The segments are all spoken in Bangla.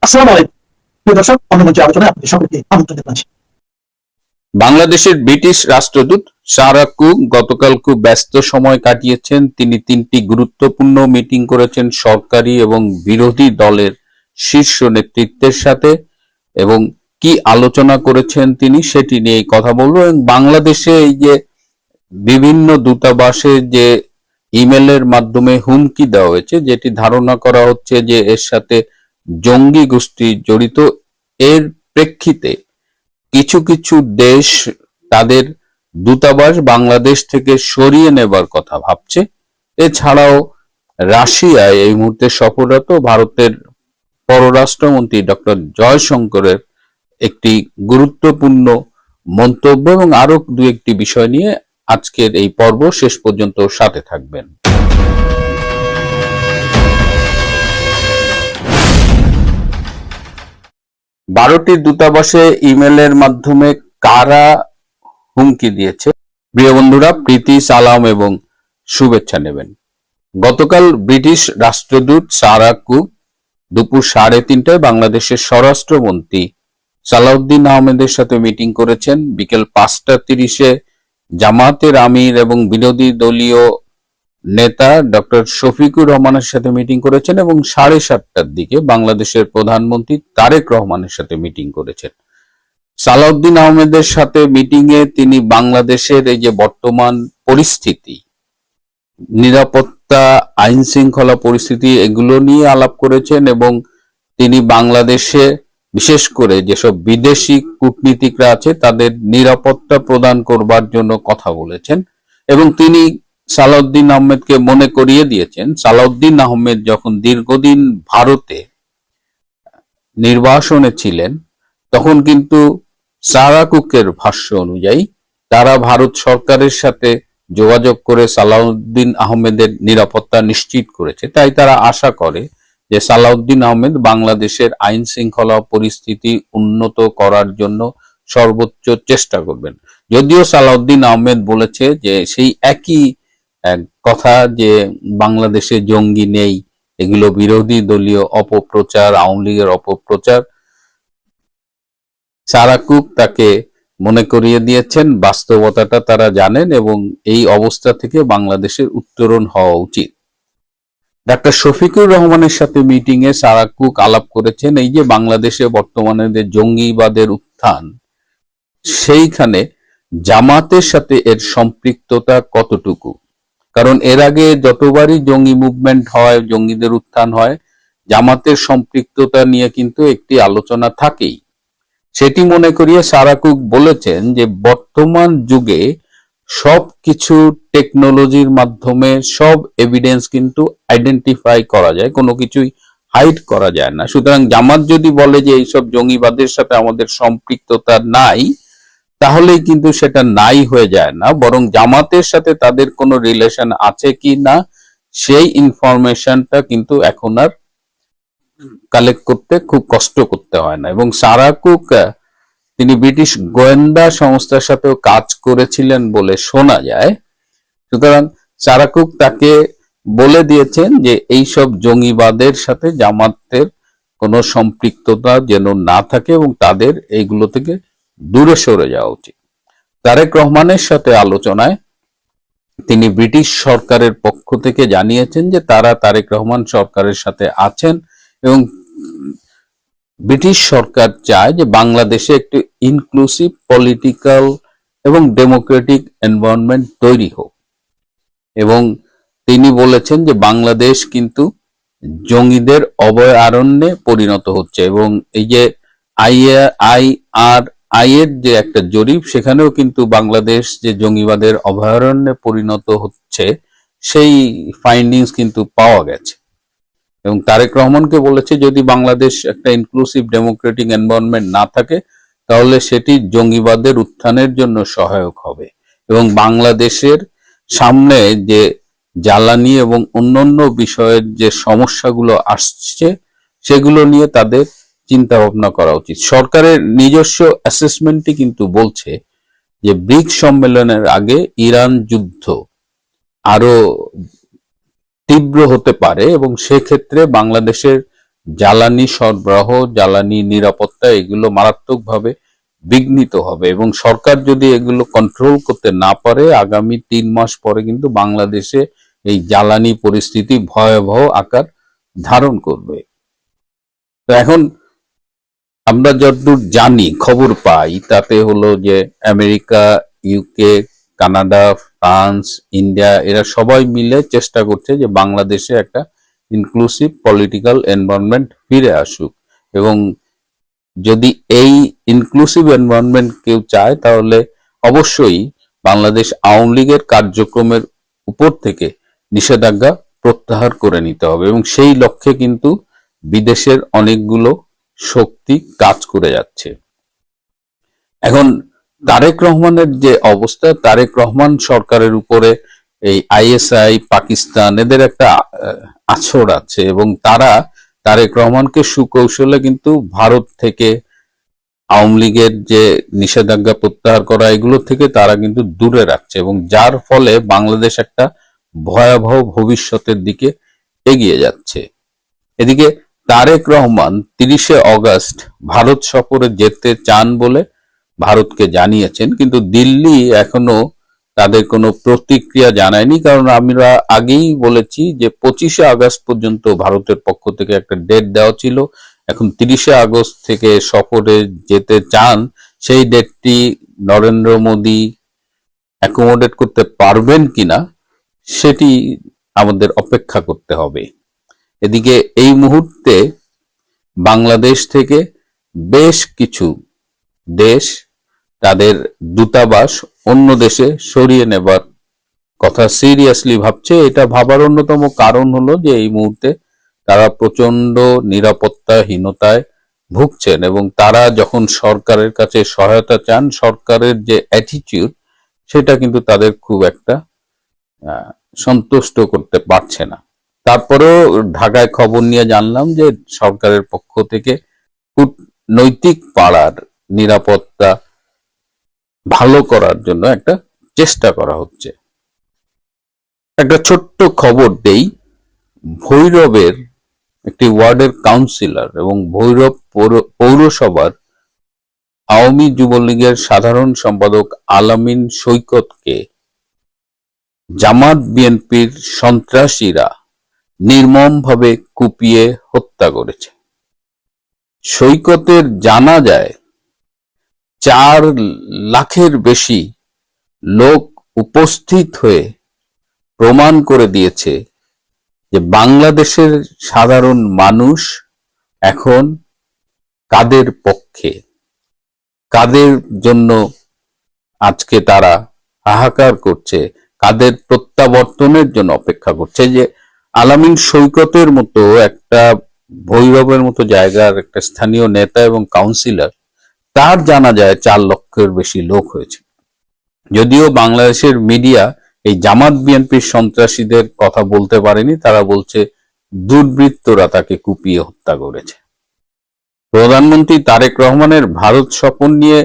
আসসালামু আলাইকুম প্রিয় দর্শক, অন্নমঞ্চে আলোচনায় আপনাদের সকলকে আমন্ত্রণ জানাচ্ছি। বাংলাদেশের ব্রিটিশ রাষ্ট্রদূত সারাহ কুক গতকাল খুব ব্যস্ত সময় কাটিয়েছেন। তিনি 3টি গুরুত্বপূর্ণ মিটিং করেছেন সরকারি এবং বিরোধী দলের শীর্ষ নেতৃত্বের সাথে, এবং কি আলোচনা করেছেন তিনি সেটি নিয়ে কথা বলবো। এবং বাংলাদেশে এই যে বিভিন্ন দূতাবাসে যে ইমেলের মাধ্যমে হুমকি দেওয়া হয়েছে, যেটি ধারণা করা হচ্ছে যে এর সাথে জঙ্গি গোষ্ঠী জড়িত, এর প্রেক্ষিতে কিছু কিছু দেশ তাদের দূতাবাস বাংলাদেশ থেকে সরিয়ে নেবার কথা ভাবছে। এছাড়াও রাশিয়ায় এই মুহূর্তে সফররত ভারতের পররাষ্ট্রমন্ত্রী ডক্টর জয়শঙ্করের একটি গুরুত্বপূর্ণ মন্তব্য এবং আরো দু একটি বিষয় নিয়ে আজকের এই পর্ব শেষ পর্যন্ত সাথে থাকবেন। 12টি দূতাবাসে ইমেলের মাধ্যমে কারা হুমকি দিয়েছে, প্রিয় বন্ধুরা প্রীতি, সালাম এবং শুভেচ্ছা নেবেন। গতকাল ব্রিটিশ রাষ্ট্রদূত সারাহ কুক দুপুর 3:30টায় বাংলাদেশের স্বরাষ্ট্রমন্ত্রী সালাউদ্দিন আহমেদের সাথে মিটিং করেছেন। বিকেল 5:30-এ জামাতের আমির এবং বিরোধী দলীয় নেতা ডক্টর শফিকুর রহমানের সাথে মিটিং করেছেন এবং 7:30টার দিকে বাংলাদেশের প্রধানমন্ত্রী তারেক রহমানের সাথে মিটিং করেছেন। সালাউদ্দিন আহমেদের সাথে মিটিংয়ে তিনি বাংলাদেশের এই যে বর্তমান পরিস্থিতি, নিরাপত্তা, আইন শৃঙ্খলা পরিস্থিতি, এগুলো নিয়ে আলাপ করেছেন এবং তিনি বাংলাদেশে বিশেষ করে যেসব বিদেশি কূটনীতিকরা আছে তাদের নিরাপত্তা প্রদান করবার জন্য কথা বলেছেন। এবং তিনি সালাউদ্দিন আহমেদকে মনে করিয়ে দিয়েছেন, সালাউদ্দিন আহমেদ যখন দীর্ঘদিন ভারতে নির্বাসনে ছিলেন তখন কিন্তু সারাহ কুকের ভাষ্য অনুযায়ী তারা ভারত সরকারের সাথে যোগাযোগ করে সালাউদ্দিন আহমেদের নিরাপত্তা নিশ্চিত করেছে। তাই তারা আশা করে যে সালাউদ্দিন আহমেদ বাংলাদেশের আইন শৃঙ্খলা পরিস্থিতি উন্নত করার জন্য সর্বোচ্চ চেষ্টা করবেন। যদিও সালাউদ্দিন আহমেদ বলেছে যে সেই একই কথা যে বাংলাদেশে জঙ্গি নেই, এগুলো বিরোধী দলীয় অপপ্রচার, আওয়ামী লীগের অপপ্রচার। সারাহ কুক তাকে মনে করিয়ে দিয়েছেন বাস্তবতাটা তারা জানেন এবং এই অবস্থা থেকে বাংলাদেশের উত্তরণ হওয়া উচিত। ডাক্তার শফিকুর রহমানের সাথে মিটিং এ সারাহ কুক আলাপ করেছেন এই যে বাংলাদেশে বর্তমানে যে জঙ্গিবাদের উত্থান, সেইখানে জামাতের সাথে এর সম্পৃক্ততা কতটুকু। কারণ এর আগে যতবারই জঙ্গি মুভমেন্ট হয়, জঙ্গিদের উত্থান হয়, জামাতের সম্পৃক্ততা নিয়ে কিন্তু একটি আলোচনা থাকেই। সেটি মনে করিয়ে সারাহ কুক বলেছেন যে বর্তমান যুগে সবকিছু টেকনোলজির মাধ্যমে সব এভিডেন্স কিন্তু আইডেন্টিফাই করা যায়, কোনো কিছুই হাইড করা যায় না। সুতরাং জামাত যদি বলে যে এইসব জঙ্গিবাদের সাথে আমাদের সম্পৃক্ততা নাই, তাহলেই কিন্তু সেটা নাই হয়ে যায় না, বরং জামাতের সাথে তাদের কোনো রিলেশন আছে কি না সেই ইনফরমেশনটা কিন্তু এখন আর কালেক্ট করতে খুব কষ্ট করতে হয় না। এবং সারাহ কুক তিনি ব্রিটিশ গোয়েন্দা সংস্থার সাথেও কাজ করেছিলেন বলে শোনা যায়। সুতরাং সারাহ কুক তাকে বলে দিয়েছেন যে এইসব জঙ্গিবাদের সাথে জামাতের কোনো সম্পৃক্ততা যেন না থাকে এবং তাদের এইগুলো থেকে দূরে সরে যাওয়া উচিত। তারেক রহমানের সাথে আলোচনায় তিনি ব্রিটিশ সরকারের পক্ষ থেকে জানিয়েছেন যে তারা তারেক রহমান সরকারের সাথে আছেন এবং ব্রিটিশ সরকার চায় যে বাংলাদেশে একটি ইনক্লুসিভ পলিটিক্যাল এবং ডেমোক্রেটিক এনভায়রনমেন্ট তৈরি হোক। এবং তিনি বলেছেন যে বাংলাদেশ কিন্তু জঙ্গিদের অভয়ারণ্যে পরিণত হচ্ছে এবং এই যে IRI এর যে একটা জরিপ, সেখানেও কিন্তু বাংলাদেশ যে জঙ্গিবাদের অভয়ারণ্যে পরিণত হচ্ছে সেই ফাইন্ডিংস কিন্তু পাওয়া গেছে। এবং তারেক রহমানকে বলেছে যদি বাংলাদেশ একটা ইনক্লুসিভ ডেমোক্রেটিক এনভায়রনমেন্ট না থাকে তাহলে সেটি জঙ্গিবাদের উত্থানের জন্য সহায়ক হবে এবং বাংলাদেশের সামনে যে জ্বালানি এবং অন্যান্য বিষয়ের যে সমস্যাগুলো আসছে সেগুলো নিয়ে তাদের চিন্তা ভাবনা করা উচিত। সরকারের নিজস্ব অ্যাসেসমেন্টই কিন্তু বলছে যে ব্রিক্স সম্মেলনের আগে ইরান যুদ্ধ আরো তীব্র হতে পারে এবং সেক্ষেত্রে বাংলাদেশের জ্বালানি সরবরাহ, জ্বালানি নিরাপত্তা এগুলো মারাত্মকভাবে বিঘ্নিত হবে এবং সরকার যদি এগুলো কন্ট্রোল করতে না পারে আগামী 3 মাস পরে কিন্তু বাংলাদেশে এই জ্বালানি পরিস্থিতি ভয়াবহ আকার ধারণ করবে। তো এখন আমরা যতদূর জানি, খবর পাই, তাতে হলো যে America, UK, Canada, France, India এরা সবাই মিলে চেষ্টা করছে যে বাংলাদেশে একটা ইনক্লুসিভ পলিটিক্যাল এনভায়রনমেন্ট ফিরে আসুক এবং যদি এই ইনক্লুসিভ এনভায়রনমেন্ট কেউ চায় তাহলে অবশ্যই বাংলাদেশ আওয়ামী লীগের কার্যক্রমের উপর থেকে নিষেধাজ্ঞা প্রত্যাহার করে নিতে হবে এবং সেই লক্ষ্যে কিন্তু বিদেশের অনেকগুলো শক্তি কাজ করে যাচ্ছে। এখন তারেক রহমানের যে অবস্থা, তারেক রহমান সরকারের উপরে এই আইএসআই, পাকিস্তান এদের একটা আছড় আছে এবং তারা তারেক রহমানকে সুকৌশলে কিন্তু ভারত থেকে আওয়ামী লীগের যে নিষেধাজ্ঞা প্রত্যাহার করা এগুলো থেকে তারা কিন্তু দূরে রাখছে এবং যার ফলে বাংলাদেশ একটা ভয়াবহ ভবিষ্যতের দিকে এগিয়ে যাচ্ছে। এদিকে তারেক রহমান 30শে অগাস্ট ভারত সফরে যেতে চান বলে ভারতকে জানিয়েছেন, কিন্তু দিল্লি এখনো তাদের কোনো প্রতিক্রিয়া জানায়নি, কারণ আমরা আগেই বলেছি যে 25শে আগস্ট পর্যন্ত ভারতের পক্ষ থেকে একটা ডেট দেওয়া ছিল। এখন 30শে আগস্ট থেকে সফরে যেতে চান, সেই ডেটটি নরেন্দ্র মোদী অ্যাকোমোডেট করতে পারবেন কিনা সেটি আমাদের অপেক্ষা করতে হবে। এদিকে এই মুহূর্তে বাংলাদেশ থেকে বেশ কিছু দেশ তাদের দূতাবাস অন্য দেশে সরিয়ে নেবার কথা সিরিয়াসলি ভাবছে। এটা ভাবার অন্যতম কারণ হলো যে এই মুহূর্তে তারা প্রচন্ড নিরাপত্তাহীনতায় ভুগছেন এবং তারা যখন সরকারের কাছে সহায়তা চান, সরকারের যে অ্যাটিটিউড সেটা কিন্তু তাদের খুব একটা সন্তুষ্ট করতে পারছে না। তারপরেও ঢাকায় খবর নিয়ে জানলাম যে সরকারের পক্ষ থেকে কূটনৈতিক পাড়ার নিরাপত্তা ভালো করার জন্য একটা চেষ্টা করা হচ্ছে। একটা ছোট্ট খবর দেই, ভৈরবের একটি ওয়ার্ডের কাউন্সিলর এবং ভৈরব পৌরসভার আওয়ামী যুবলীগের সাধারণ সম্পাদক আলামিন সৈকতকে জামাত বিএনপির সন্ত্রাসীরা নির্মমভাবে কুপিয়ে হত্যা করেছে। সৈকতের জানা যায় 4 লাখের বেশি লোক উপস্থিত হয়ে প্রমাণ করে দিয়েছে যে বাংলাদেশের সাধারণ মানুষ এখন কাদের পক্ষে, কাদের জন্য আজকে তারা হাহাকার করছে, কাদের প্রত্যাবর্তনের জন্য অপেক্ষা করছে। যে আলামিন সৈকতের মতো একটা ভৈরবের মতো জায়গার একটা স্থানীয় নেতা এবং কাউন্সিলর, তার জানা যায় 4 লক্ষের বেশি লোক হয়েছে। যদিও বাংলাদেশের মিডিয়া এই জামাত বিএনপির সন্ত্রাসীদের কথা বলতে পারেনি, তারা বলছে দুর্বৃত্তরা তাকে কুপিয়ে হত্যা করেছে। প্রধানমন্ত্রী তারেক রহমানের ভারত সফর নিয়ে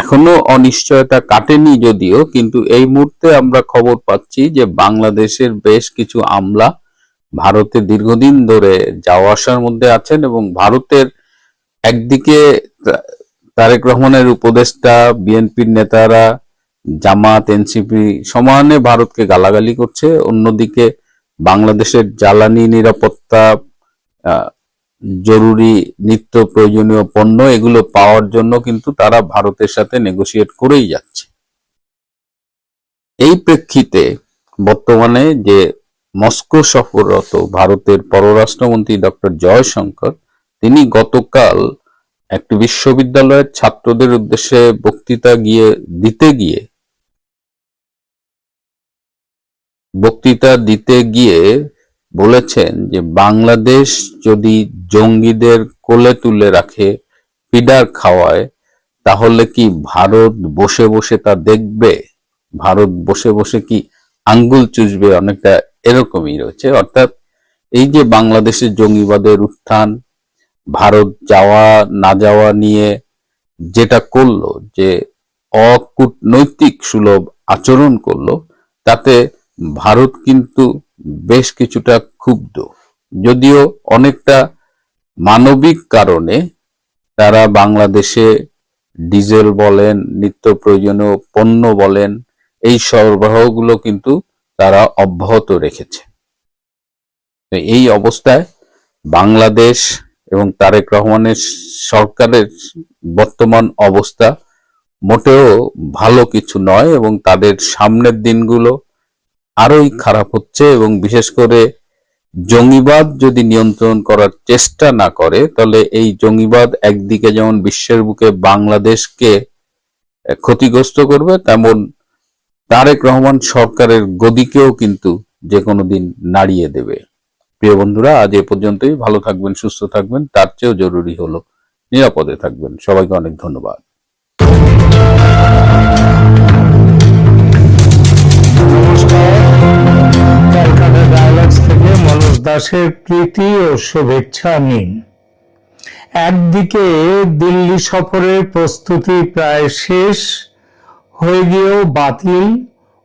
এখনো অনিশ্চয়তা কাটেনি যদিও, কিন্তু এই মুহূর্তে আমরা খবর পাচ্ছি যে বাংলাদেশের বেশ কিছু আমলা ভারতে দীর্ঘদিন ধরে যাওয়া আসার মধ্যে আছেন এবং ভারতের একদিকে তারেক রহমানের উপদেষ্টা, বিএনপির নেতারা, জামাত, এনসিপি সমানে ভারতকে গালাগালি করছে, অন্যদিকে বাংলাদেশের জ্বালানি নিরাপত্তা, জরুরি নিত্য প্রয়োজনীয় পণ্য এগুলো পাওয়ার জন্য কিন্তু তারা ভারতের সাথে নেগোশিয়েট করেই যাচ্ছে। এই প্রেক্ষিতে বর্তমানে যে মস্কো সফররত ভারতের পররাষ্ট্রমন্ত্রী ডক্টর জয়শঙ্কর, তিনি গতকাল একটি বিশ্ববিদ্যালয়ের ছাত্রদের উদ্দেশ্যে বক্তৃতা দিতে গিয়ে বলেছেন যে বাংলাদেশ যদি জঙ্গিদের কোলে তুলে রাখে, পিডার খাওয়ায়, তাহলে কি ভারত বসে বসে তা দেখবে? ভারত বসে বসে কি আঙ্গুল চুষবে? অনেকটা এরকমই রয়েছে। অর্থাৎ এই যে বাংলাদেশের জঙ্গিবাদের উত্থান, ভারত যাওয়া না যাওয়া নিয়ে যেটা করলো, যে অকূটনৈতিক সুলভ আচরণ করলো, তাতে ভারত কিন্তু বেশ কিছুটা ক্ষুব্ধ। যদিও অনেকটা মানবিক কারণে তারা বাংলাদেশে ডিজেল বলেন, নিত্য প্রয়োজনীয় পণ্য বলেন, এই সরবরাহগুলো কিন্তু তারা অব্যাহত রেখেছে। তো এই অবস্থায় বাংলাদেশ এবং তারেক রহমানের সরকারের বর্তমান অবস্থা মোটেও ভালো কিছু নয় এবং তাদের সামনের দিনগুলো আরোই খারাপ হচ্ছে। এবং বিশেষ করে জঙ্গিবাদ যদি নিয়ন্ত্রণ করার চেষ্টা না করে, তাহলে এই জঙ্গিবাদ একদিকে যেমন বিশ্বের বুকে বাংলাদেশকে ক্ষতিগ্রস্ত করবে, তেমন তারেক রহমান সরকারের গদিকেও কিন্তু যে কোনো দিন নাড়িয়ে দেবে। প্রিয় বন্ধুরা, আজ এ পর্যন্তই। ভালো থাকবেন, সুস্থ থাকবেন, তার চেয়েও জরুরি হলো নিরাপদে থাকবেন। সবাইকে অনেক ধন্যবাদ। ক্যালকাটা ডায়ালগস থেকে মনোজ দাসের প্রীতি ও শুভেচ্ছা নিন। একদিকে দিল্লি সফরের প্রস্তুতি প্রায় শেষ হয়ে গিয়েও বাতিল,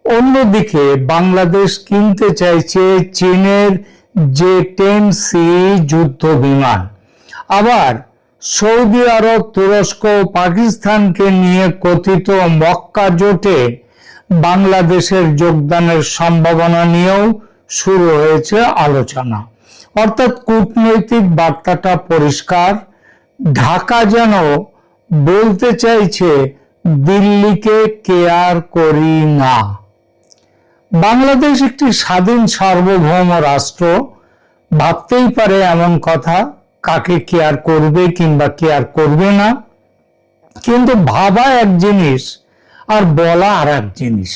অন্যদিকে বাংলাদেশ কিনতে চাইছে চীনের J-10C যুদ্ধ বিমান। আবার সৌদি আরব, তুরস্ক ও পাকিস্তানকে নিয়ে কথিত মক্কা জোটে বাংলাদেশের যোগদানের সম্ভাবনা নিয়েও শুরু হয়েছে আলোচনা। অর্থাৎ কূটনৈতিক বার্তাটা পরিষ্কার, ঢাকা যেন বলতে চাইছে দিল্লিকে কেয়ার করি না। বাংলাদেশ একটি স্বাধীন সার্বভৌম রাষ্ট্র, ভাবতেই পারে এমন কথা, কাকে কেয়ার করবে কিংবা কেয়ার করবে না। কিন্তু ভাবা এক জিনিস আর বলা আর এক জিনিস।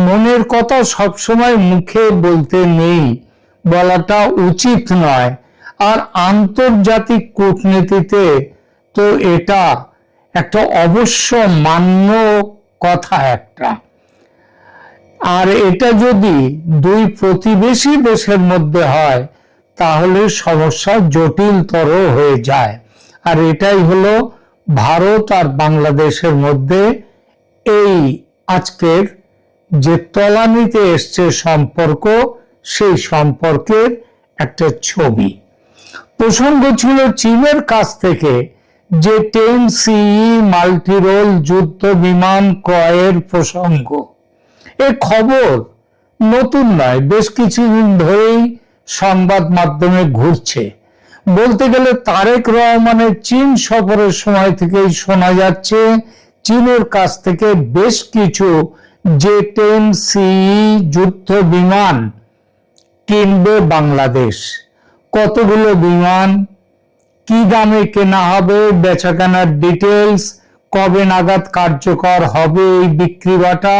মনের কথা সবসময় মুখে বলতে নেই, বলাটা উচিত নয়। আর আন্তর্জাতিক কূটনীতিতে তো এটা একটা অবশ্য মান্য কথা একটা। আর এটা যদি দুই প্রতিবেশী দেশের মধ্যে হয় তাহলে সমস্যা জটিলতর হয়ে যায়। আর এটাই হলো ভারত আর বাংলাদেশের মধ্যে এই আজকের যে তলানিতে এসছে সম্পর্ক, সেই সম্পর্কের একটা ছবি। প্রসঙ্গ ছিল চীনের কাছ থেকে J-10C মাল্টিরোল যুদ্ধ বিমান ক্রয়ের প্রসঙ্গ। এ খবর নতুন নয়, বেশ কিছুদিন ধরেই সংবাদ মাধ্যমে ঘুরছে। বলতে গেলে তারেক রহমানের চীন সফরের সময় থেকেই শোনা যাচ্ছে চীনের কাছ থেকে বেশ কিছু J-10C যুদ্ধ বিমান কিনবে বাংলাদেশ। কতগুলো বিমান, কি দামে কেনা হবে, বেচাকেনার ডিটেলস, কবে নাগাদ কার্যকর হবে এই বিক্রি বাটা,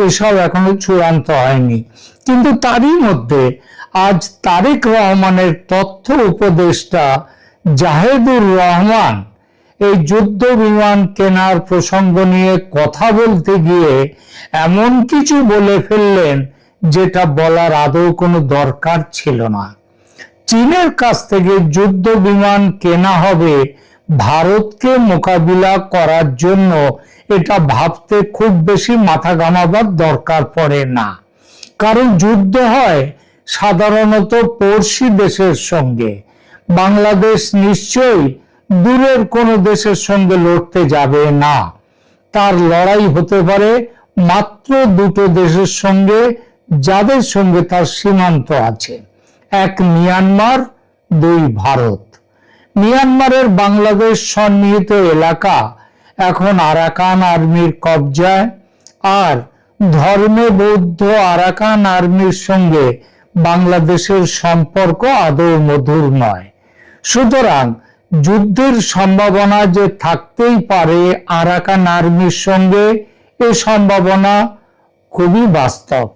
এসব এখনো চূড়ান্ত হয়নি। কিন্তু তারই মধ্যে আজ তারেক রহমানের তথ্য উপদেষ্টা জাহেদুর রহমান এই যুদ্ধ বিমান কেনার প্রসঙ্গ নিয়ে কথা বলতে গিয়ে এমন কিছু বলে ফেললেন যেটা বলার আদৌ কোনো দরকার ছিল না। চীনের কাছ থেকে যুদ্ধ বিমান কেনা হবে ভারতকে মোকাবিলা করার জন্য, এটা ভাবতে খুব বেশি মাথা ঘামাবার দরকার পড়ে না। কারণ যুদ্ধ হয় সাধারণত পড়শি দেশের সঙ্গে। বাংলাদেশ নিশ্চয়ই দূরের কোনো দেশের সঙ্গে লড়তে যাবে না। তার লড়াই হতে পারে মাত্র দুটো দেশের সঙ্গে, যাদের সঙ্গে তার সীমান্ত আছে। এক মিয়ানমার, দুই ভারত। মিয়ানমারের বাংলাদেশ সন্নিহিত এলাকা এখন আরাকান আর্মির কবজায়, আর ধর্মে বৌদ্ধ আরাকান আর্মির সঙ্গে বাংলাদেশের সম্পর্ক আদৌ মধুর নয়। সুতরাং যুদ্ধের সম্ভাবনা যে থাকতেই পারে আরাকান আর্মির সঙ্গে, এ সম্ভাবনা খুবই বাস্তব।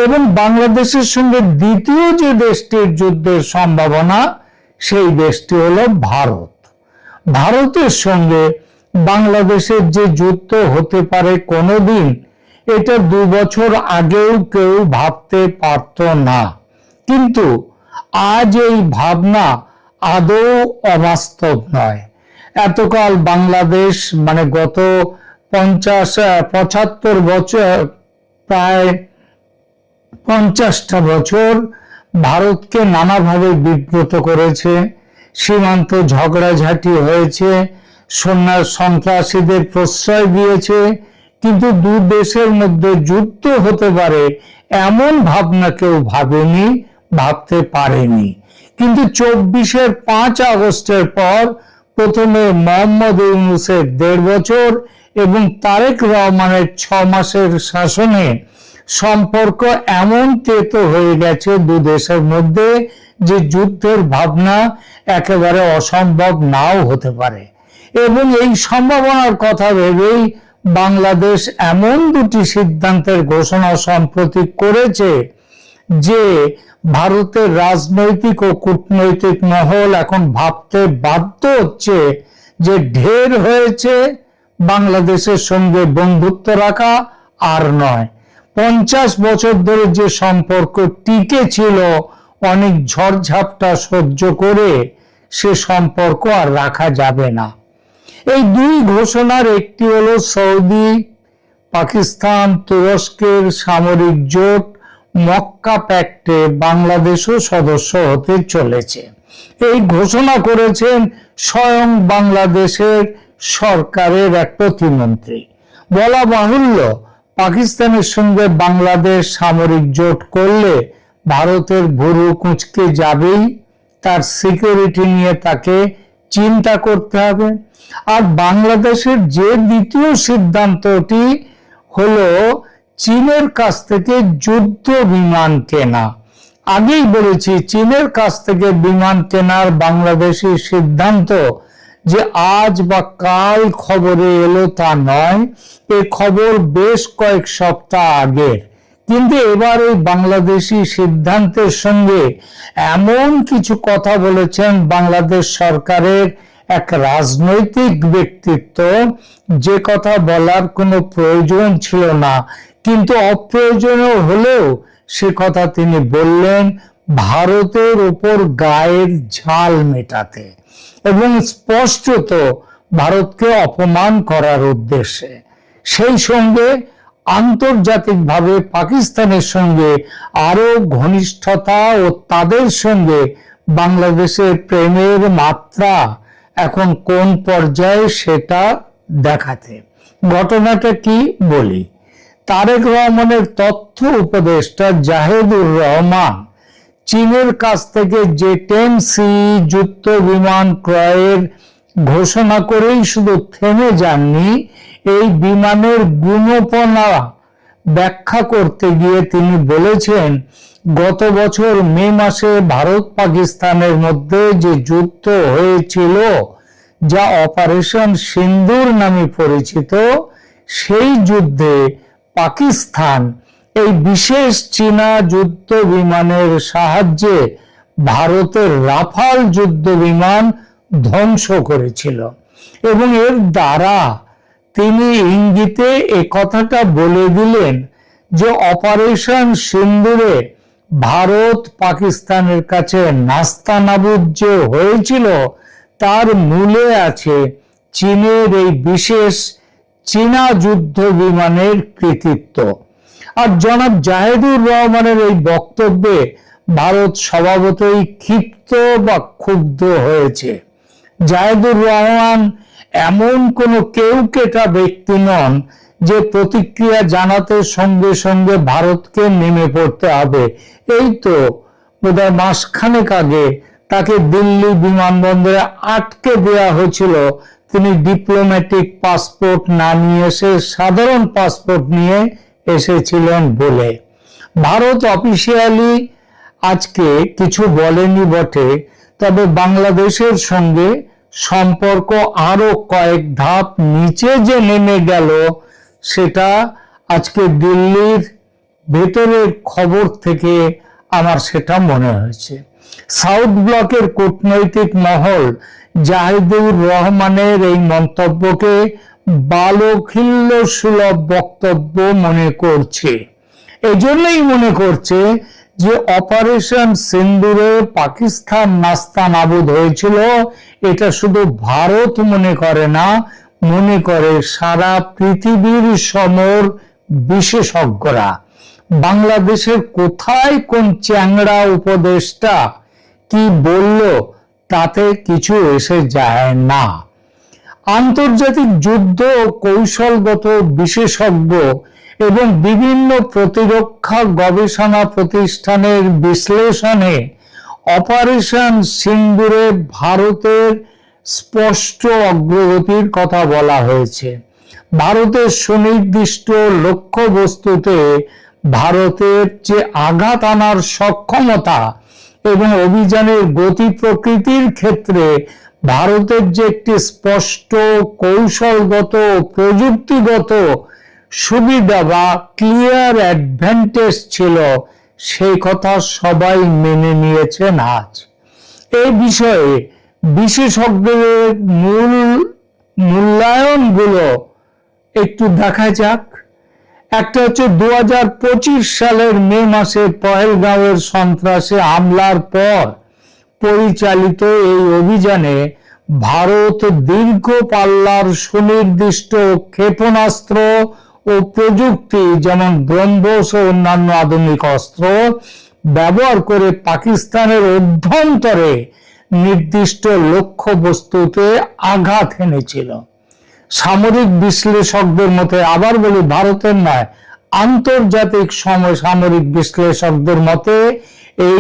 এবং বাংলাদেশের সঙ্গে দ্বিতীয় যে দেশটির যুদ্ধের সম্ভাবনা, সেই দেশটি হলো ভারত। ভারতের সঙ্গে বাংলাদেশের যে যুদ্ধ হতে পারে কোনোদিন, এটা 2 বছর আগেও কেউ ভাবতে পারত না। কিন্তু আজ এই ভাবনা আদৌ অবাস্তব নয়। এতকাল বাংলাদেশ, মানে গত 75 বছর, প্রায় 50টা বছর ভারতকে নানাভাবে বিব্রত করেছে, সীমান্ত ঝগড়াঝাটি হয়েছে, সন্ত্রাসীদের প্রশ্রয় দিয়েছে, কিন্তু দু দেশের মধ্যে যুদ্ধ হতে পারে এমন ভাবনা কেউ ভাবেনি, ভাবতে পারেনি। কিন্তু 24-এর 5 আগস্টের পর প্রথমে মোহাম্মদ ইউনূসের 1.5 বছর এবং তারেক রহমানের 6 মাসের শাসনে সম্পর্ক এমন তেতো হয়ে গেছে দু দেশের মধ্যে যে যুদ্ধের ভাবনা একেবারে অসম্ভব নাও হতে পারে। এবং এই সম্ভাবনার কথা ভেবেই বাংলাদেশ এমন দুটি সিদ্ধান্তের ঘোষণা সম্প্রতি করেছে যে ভারতের রাজনৈতিক ও কূটনৈতিক মহল এখন ভাবতে বাধ্য হচ্ছে যে ঢের হয়েছে, বাংলাদেশের সঙ্গে বন্ধুত্ব রাখা আর নয়। 50 বছর ধরে যে সম্পর্ক টিকে ছিল অনেক ঝড়ঝাপটা সহ্য করে, সে সম্পর্ক আর রাখা যাবে না। এই দুই ঘোষণার একটি হলো সৌদি পাকিস্তান তুরস্কের সামরিক জোট মক্কা প্যাক্টে বাংলাদেশও সদস্য হতে চলেছে। এই ঘোষণা করেছেন স্বয়ং বাংলাদেশের সরকারের এক প্রতিমন্ত্রী। বলা বাহুল্য, পাকিস্তানের সঙ্গে বাংলাদেশ সামরিক জোট করলে ভারতের ভুরু কুঁচকে যাবেই, তার সিকিউরিটি নিয়ে তাকে চিন্তা করতে হবে। আর বাংলাদেশের যে দ্বিতীয় সিদ্ধান্তটি হলো চীনের কাছ থেকে যুদ্ধ বিমান কেনা। আগেই বলেছি, চীনের কাছ থেকে বিমান কেনার বাংলাদেশের সিদ্ধান্ত যে আজ বা কাল খবরে এলো তা নয়, এ খবর বেশ কয়েক সপ্তাহ আগের। কিন্তু এবার এই বাংলাদেশি সিদ্ধান্তের সঙ্গে এমন কিছু কথা বলেছেন বাংলাদেশ সরকারের এক রাজনৈতিক ব্যক্তিত্ব, যে কথা বলার কোনো প্রয়োজন ছিল না, কিন্তু অপ্রয়োজনীয় হলেও সে কথা তিনি বললেন ভারতের উপর গায়ের ঝাল মেটাতে এবং স্পষ্টত ভারতকে অপমান করার উদ্দেশ্যে। সেই সঙ্গে আন্তর্জাতিকভাবে পাকিস্তানের সঙ্গে আরো ঘনিষ্ঠতা ও তাদের সঙ্গে বাংলাদেশের প্রেমের মাত্রা এখন কোন পর্যায়ে সেটা দেখাতে। ঘটনাটা কি বলি। তারেক রহমানের তথ্য উপদেষ্টা জাহেদুর রহমান চীনের কাছ থেকে J-10C যুদ্ধ বিমান ক্রয়ের ঘোষণা করেই শুধু থেমে যাননি, এই বিমানের গুণপনা ব্যাখ্যা করতে গিয়ে তিনি বলেছেন, গত বছর মে মাসে ভারত পাকিস্তানের মধ্যে যে যুদ্ধ হয়েছিল, যা অপারেশন সিন্দুর নামে পরিচিত, সেই যুদ্ধে পাকিস্তান এই বিশেষ চীনা যুদ্ধ বিমানের সাহায্যে ভারতের রাফাল যুদ্ধ বিমান ধ্বংস করেছিল। এবং এর দ্বারা তিনি ইঙ্গিতে এ কথাটা বলে দিলেন যে অপারেশন সিন্দুরে ভারত পাকিস্তানের কাছে নাস্তানাবুদ যে হয়েছিল, তার মূলে আছে চীনের এই বিশেষ চীনা যুদ্ধ বিমানের কৃতিত্ব। আর জনাব জাহেদুর রহমানের এই বক্তব্যে ভারত স্বভাবতই ক্ষিপ্ত বা ক্ষুব্ধ হয়েছে। জাহেদুর রহমান এমন কোনো কেউকেটা ব্যক্তি নন যে প্রতিক্রিয়া জানাতে সঙ্গে সঙ্গে ভারতকে নেমে পড়তে হবে। এই তো বোধহয় মাসখানেক আগে তাকে দিল্লি বিমানবন্দরে আটকে দেওয়া হয়েছিল, তিনি ডিপ্লোম্যাটিক পাসপোর্ট না নিয়ে এসে সাধারণ পাসপোর্ট নিয়ে এসেছিলেন বলে। ভারত অফিসিয়ালি আজকে কিছু বলেনি বটে, তবে বাংলাদেশের সঙ্গে সম্পর্ক আরো কয়েক ধাপ নিচে যে নেমে গেল, সেটা আজকে দিল্লির ভেতরের খবর থেকে আমার সেটা মনে হয়েছে। সাউথ ব্লকের কূটনৈতিক মহল জাহিদুর রহমানের এই মন্তব্যকে বালখিল্য সুলভ বক্তব্য মনে করছে। এজন্যই মনে করছে যে অপারেশন সিন্দুরে পাকিস্তান নাস্তানাবুদ হয়েছিল, এটা শুধু ভারত মনে করে না, মনে করে সারা পৃথিবীর সমর বিশেষজ্ঞরা। বাংলাদেশের কোথায় কোন চ্যাংড়া উপদেষ্টা কি বলল তাতে কিছু এসে যায় না। আন্তর্জাতিক যুদ্ধ ও কৌশলগত বিশেষজ্ঞ এবং বিভিন্ন প্রতিরক্ষা গবেষণা প্রতিষ্ঠানের বিশ্লেষণে অপারেশন সিন্দুরে ভারতের স্পষ্ট অগ্রগতির কথা বলা হয়েছে। ভারতের সুনির্দিষ্ট লক্ষ্যবস্তুতে ভারতের যে আঘাত আনার সক্ষমতা এবং অভিযানের গতি প্রকৃতির ক্ষেত্রে ভারতের যে একটি স্পষ্ট কৌশলগত প্রযুক্তিগত সুবিধা বা ক্লিয়ার অ্যাডভান্টেজ ছিল, সেই কথা সবাই মেনে নিয়েছেন। আজ এই বিষয়ে বিশেষজ্ঞদের মূল্যায়নগুলো একটু দেখা যাক। একটা হচ্ছে 2025 সালের মে মাসে পহেলগাঁওয়ের সন্ত্রাসী হামলার পর পরিচালিত এই অভিযানে ভারত দীর্ঘ পাল্লার সুনির্দিষ্ট ক্ষেপণাস্ত্র ও প্রযুক্তি যেমন ব্রহ্মস ও অন্যান্য আধুনিক অস্ত্র ব্যবহার করে পাকিস্তানের অভ্যন্তরে নির্দিষ্ট লক্ষ্যবস্তুতে আঘাত এনেছিল। সামরিক বিশ্লেষকদের মতে, আবার বলি ভারতের নয়, আন্তর্জাতিক সামরিক বিশ্লেষকদের মতে এই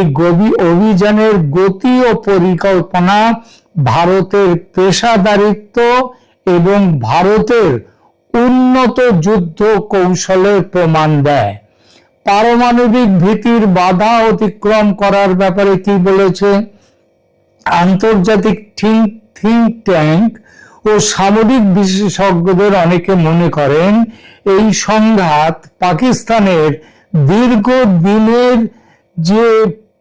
অভিযানের গতি ও পরিকল্পনা ভারতের পেশাদারিত্ব এবং ভারতের উন্নত যুদ্ধ কৌশলের প্রমাণ দেয়। পারমাণবিক ভীতির বাধা অতিক্রম করার ব্যাপারে কি বলেছে? আন্তর্জাতিক থিঙ্ক ট্যাঙ্ক ও সামরিক বিশেষজ্ঞদের অনেকে মনে করেন এই সংঘাত পাকিস্তানের দীর্ঘদিনের যে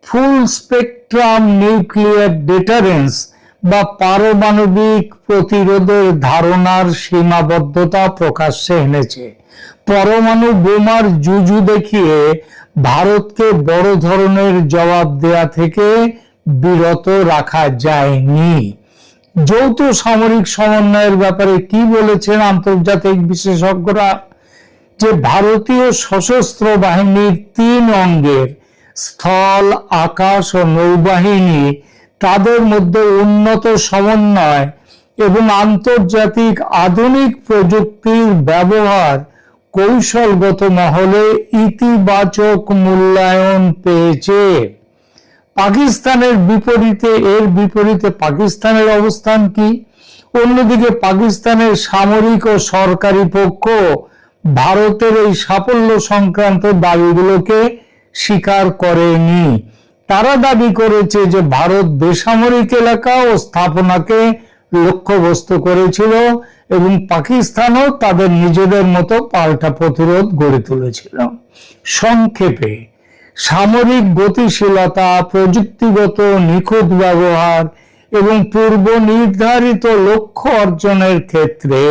ফুল স্পেকট্রাম নিউক্লিয়ার ডিটারেন্স বা পারমাণবিক প্রতিরোধের ধারণার সীমাবদ্ধতা প্রকাশ্যে এনেছে। পরমাণু বোমার জুজু দেখিয়ে ভারতকে বড় ধরনের জবাব দেয়া থেকে বিরত রাখা যায়নি। যৌথ সামরিক সমন্বয়ের ব্যাপারে কি বলেছেন আন্তর্জাতিক বিশেষজ্ঞরা? যে ভারতীয় সশস্ত্র বাহিনীর 3 অঙ্গের স্থল, আকাশ ও নৌবাহিনী তাদের মধ্যে উন্নত সমন্বয় এবং আন্তর্জাতিক আধুনিক প্রযুক্তির ব্যবহার কৌশলগত মহলে ইতিবাচক মূল্যায়ন পেয়েছে। পাকিস্তানের বিপরীতে পাকিস্তানের অবস্থান কি? অন্যদিকে পাকিস্তানের সামরিক ও সরকারি পক্ষ ভারতের এই সাফল্য সংক্রান্ত দাবিগুলোকে স্বীকার করেনি। তারা দাবি করেছে যে ভারত বেসামরিক এলাকা ও স্থাপনাকে লক্ষ্যবস্তু করেছিল এবং পাকিস্তানও তাদের নিজেদের মতো পাল্টা প্রতিরোধ গড়ে তুলেছিল। সংক্ষেপে, সামরিক গতিশীলতা, প্রযুক্তিগত নিখুঁত ব্যবহার এবং পূর্ব নির্ধারিত লক্ষ্য অর্জনের ক্ষেত্রে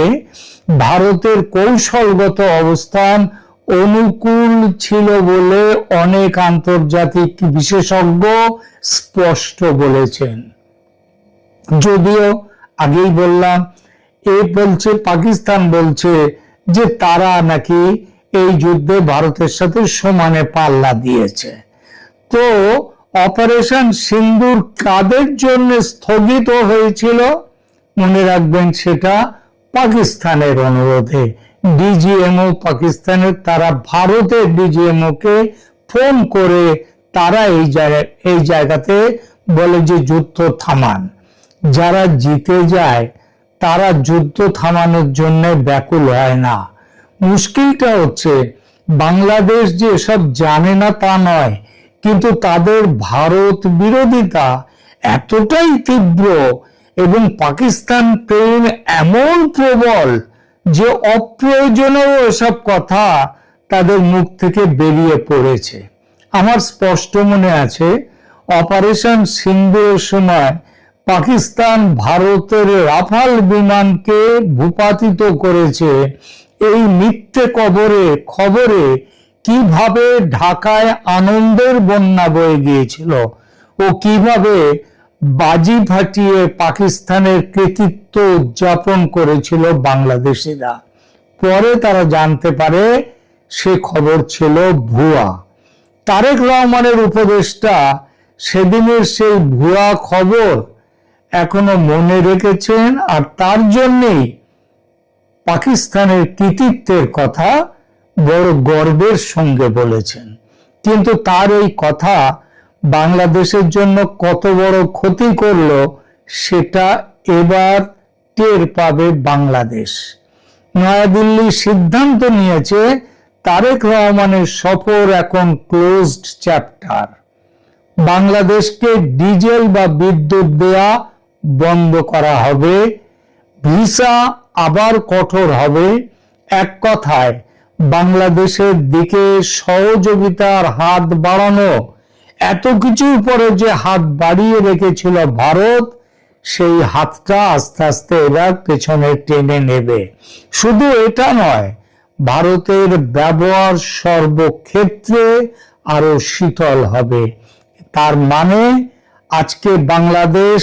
ভারতের কৌশলগত অবস্থান অনুকূল ছিল বলে অনেক আন্তর্জাতিক বিশেষজ্ঞ স্পষ্ট বলেছেন। যদিও আগেই বললাম, পাকিস্তান বলছে যে তারা নাকি এই যুদ্ধে ভারতের সাথে সমানে পাল্লা দিয়েছে। তো অপারেশন সিন্দুর কাদের জন্য স্থগিত হয়েছিল? মনে রাখবেন, সেটা পাকিস্তানের অনুরোধে। ডিজিএমও পাকিস্তানের, তারা ভারতের ডিজিএমও কে ফোন করে তারা এই জায়গাতে বলে যে যুদ্ধ থামান। যারা জিতে যায় তারা যুদ্ধ থামানোর জন্য ব্যাকুল হয় না। মুশকিলটা হচ্ছে বাংলাদেশ যে এসব জানে না তা নয়, কিন্তু তাদের ভারত বিরোধিতা এতটাই তীব্র এবং পাকিস্তান প্রেম এমন প্রবল যে অপ্রয়োজনীয় এসব কথা তাদের মুখ থেকে বেরিয়ে পড়েছে। আমার স্পষ্ট মনে আছে, অপারেশন সিন্দুরের সময় পাকিস্তান ভারতের রাফাল বিমানকে ভূপাতিত করেছে। এই মিথ্যে খবরে কিভাবে ঢাকায় আনন্দের বন্যা বয়ে গিয়েছিল ও কিভাবে বাজি ফাটিয়ে পাকিস্তানের কৃতিত্ব উদযাপন করেছিল বাংলাদেশিরা। পরে তারা জানতে পারে সে খবর ছিল ভুয়া। তারেক রহমানের উপদেষ্টা সেদিনের সেই ভুয়া খবর এখনো মনে রেখেছেন, আর তার জন্যই পাকিস্তানের কৃতিত্বের কথা বড় গর্বের সঙ্গে বলেছেন। কিন্তু তার এই কথা বাংলাদেশের জন্য কত বড় ক্ষতি করলো সেটা এবার টের পাবে বাংলাদেশ। নয়াদিল্লি সিদ্ধান্ত নিয়েছে তারেক রহমানের সফর এখন ক্লোজড চ্যাপ্টার। বাংলাদেশকে ডিজেল বা বিদ্যুৎ দেয়া বন্ধ করা হবে, ভিসা আবার কঠোর হবে। এক কথায় বাংলাদেশের দিকে সহযোগিতার হাত বাড়ানো। এত কিছুর পরে যে হাত বাড়িয়ে রেখেছিল ভারত, সেই হাতটা আস্তে আস্তে এবার পেছনে টেনে নেবে। শুধু এটা নয়, ভারতের ব্যবহার সর্বক্ষেত্রে আরো শীতল হবে। তার মানে আজকে বাংলাদেশ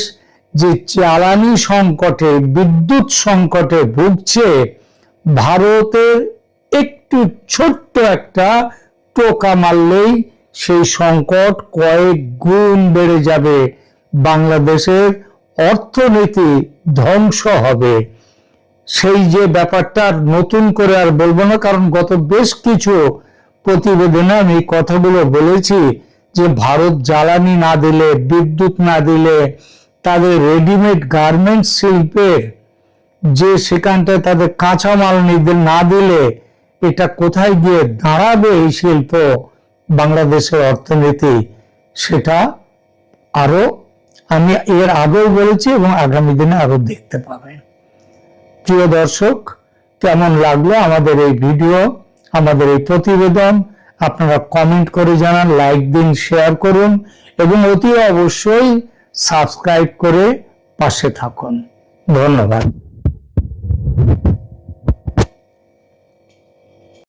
যে জ্বালানি সংকটে, বিদ্যুৎ সংকটে ভুগছে, ভারতের একটু ছোট্ট একটা টোকা মারলেই সেই সংকট কয়েক গুণ বেড়ে যাবে। বাংলাদেশের অর্থনীতি ধ্বংস হবে। সেই যে ব্যাপারটা নতুন করে আর বলবো না, কারণ গত বেশ কিছু প্রতিবেদনে আমি কথাগুলো বলেছি যে ভারত জ্বালানি না দিলে, বিদ্যুৎ না দিলে, তাদের রেডিমেড গার্মেন্টস শিল্পের যে সেখানটায় তাদের কাঁচামাল না দিলে এটা কোথায় গিয়ে দাঁড়াবে এই শিল্প, বাংলাদেশের অর্থনীতি, সেটা আরো আমি এর আগেও বলেছি এবং আগামী দিনে আরো দেখতে পাবেন। প্রিয় দর্শক, কেমন লাগলো আমাদের এই ভিডিও, আমাদের এই প্রতিবেদন? আপনারা কমেন্ট করে জানান, লাইক দিন, শেয়ার করুন এবং অতি অবশ্যই সাবস্ক্রাইব করে পাশে থাকুন। ধন্যবাদ।